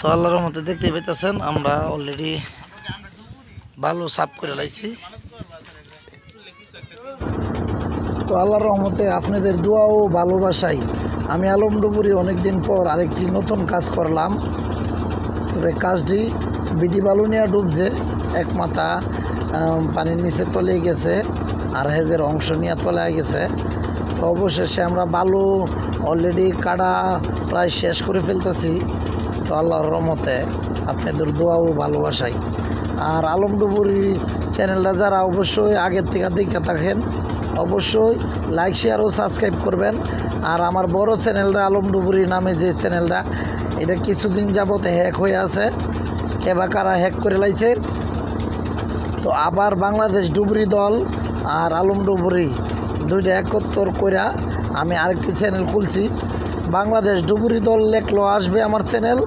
তো আল্লাহর রহমতে দেখতে পাইতেছেন আমরা অলরেডি বালু সাফ করে লাইছি। তো আল্লাহর রহমতে আপনাদের দোয়া ও ভালোবাসাই আমি আলমডুবুরি অনেকদিন পর আরেকটি নতুন কাজ করলাম। তবে কাজটি বিডি বালু নিয়ে ডুবছে, এক মাথা পানির নিচে তলে গেছে আর হেজের অংশ নিয়ে তলে গেছে। তো অবশেষে আমরা বালু অলরেডি কাটা প্রায় শেষ করে ফেলতেছি। তো আল্লাহর রহমতে আপনাদের দোয়া ও ভালোবাসাই। আর আলমডুবুরি চ্যানেলটা যারা অবশ্যই আগের থেকে দেখে থাকেন অবশ্যই লাইক শেয়ার ও সাবস্ক্রাইব করবেন। আর আমার বড় চ্যানেলটা আলমডুবুরি নামে যে চ্যানেলটা, এটা কিছুদিন যাবত হ্যাক হয়ে আছে, কেবা কারা হ্যাক করে লাইছে। তো আবার বাংলাদেশ ডুবুরি দল আর আলমডুবুরি দুইটা একত্তর করে আমি আরেকটি চ্যানেল খুলছি। বাংলাদেশ ডুবুরি দল লেখলো আসবে আমার চ্যানেল,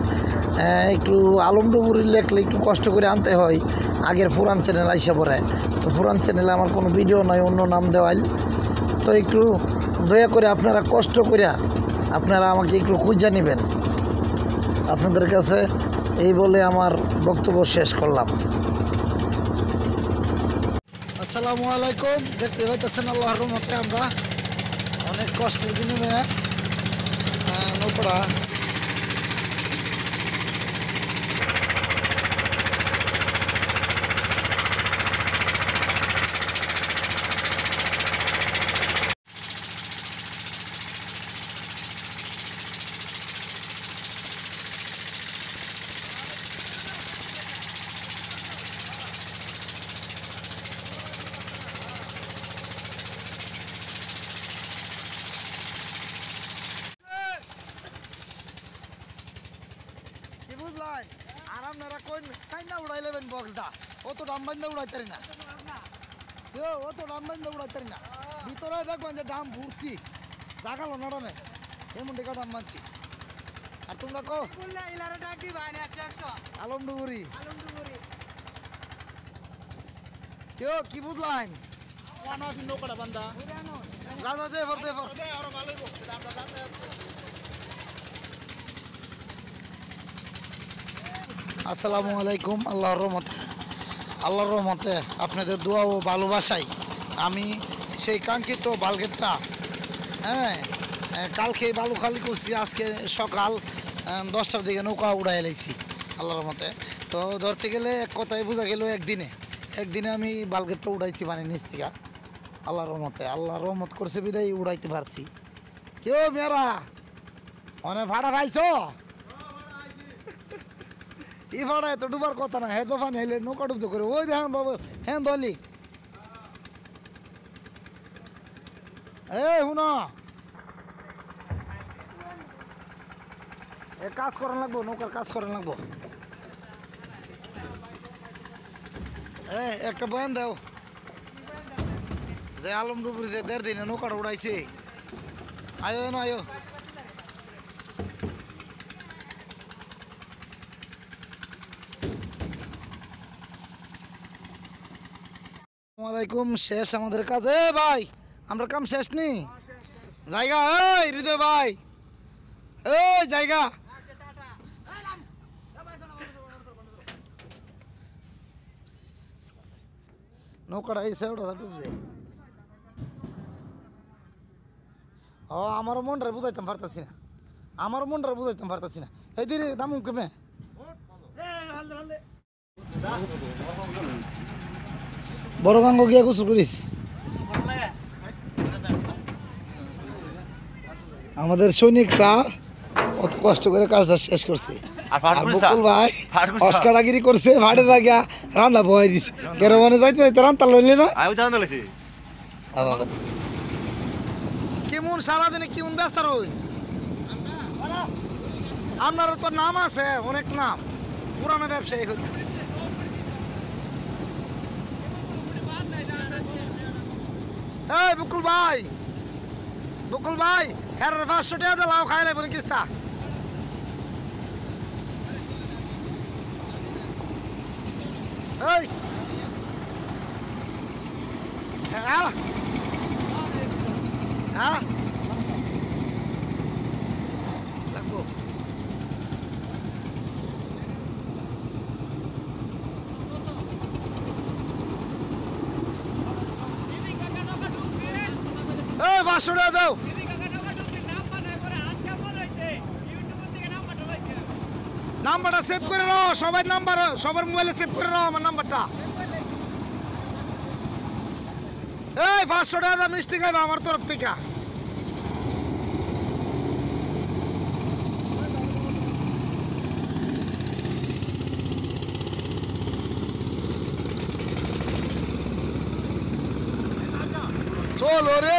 একটু আলমডুবুরি লেখলে একটু কষ্ট করে আনতে হয়, আগের পুরান চ্যানেল আইসা পড়ে। তো পুরান চ্যানেলে আমার কোনো ভিডিও নয়, অন্য নাম দেওয়াল। তো একটু দয়া করে আপনারা কষ্ট করে আপনারা আমাকে একটু খুঁজে নেবেন। আপনাদের কাছে এই বলে আমার বক্তব্য শেষ করলাম। আসসালামু আলাইকুম। দেখতে পাইতেছেন আল্লাহর রহমতে আমরা অনেক কষ্টের বিনিময়ে নৌকোটা বুঝলেন। আর আপনারা কই না উড়াই নেবেন বক্স দা, অত ডাম বান্ধে উড়াইতে না, অত ডাম বান্ধে উড়াইতে না। ভিতরে দেখবেন যে ডাম ভর্তি, জাগালো না ডামে, এমন টেকা ডাম বানছি। আর তোমরা কো আলমডুবুরি কেউ কি বুঝলেন। আসসালামু আলাইকুম। আল্লাহর রহমতে আপনাদের দোয়া ও ভালোবাসাই আমি সেই কাঙ্ক্ষিত বালগেটটা কালকে বালু খালি করছি, আজকে সকাল 10টার দিকে নৌকা উড়াই লাইছি আল্লাহর রহমতে। তো ধরতে গেলে এক কথায় বোঝা গেল একদিনে আমি বালগেটটা উড়াইছি পানির নিচ থেকে আল্লাহর রহমতে। আল্লাহর রহমত করছে বিদায় উড়াইতে পারছি। কেউ মেয়েরা অনেক ভাড়া খাইছো? ই ভাড়ায় তো ডুবার কথা না, হে দোকান হেলে নৌকা ডুবতে করে ওই দেখেন বাবু। হ্যাঁ দলি শুনো, কাজ করান লাগবো, নৌকার কাজ করান লাগবো। একটা বয়ান দাও যে আলমডুবুরিতে 1.5 দিনে নৌকাটা উড়াইছে। আয়ো না আয়ো। আসসালামাইকুম। শেষ আমাদের কাজ। ভাই আমরা কাম শেষ নি জায়গা। হৃদয় ভাই জায়গা নৌকাটা এই সেওটা ডুবছে। আমারও মনটা বুঝাইতাম পারতাছি না, এই দিদি নামুম কেমে। বড় গাঙ্গ গিয়া গোসল করিস। আমাদের সৈনিকরা কত কষ্ট করে কাজটা শেষ করছে। আর বকুল ভাই অস্কারাগিরি করছে, ভাড়ে লাগিয়া রান্না বহাই দিছে। কেন মানে যাইতে যাইতে রান্তা লইলে না। কেমন সারাদিনে কেমন ব্যস্ত রইন? আপনারও তো নাম আছে, অনেক নাম, পুরানো ব্যবসায়ী হচ্ছে। এই বকুল ভাই হ্যাঁ 500 টাকা দিলাও খাই লাগবে না কিস্তা। এই হ্যাঁ লাগবো। 500 টাকা দাও। নাম্বারটা সেভ করে নাও, সবার মোবাইলে সেভ করে নাও আমার নাম্বারটা। এই 500 টাকা দাও, মিষ্টি খাইবা আমার তরফ থেকে। চলো রে।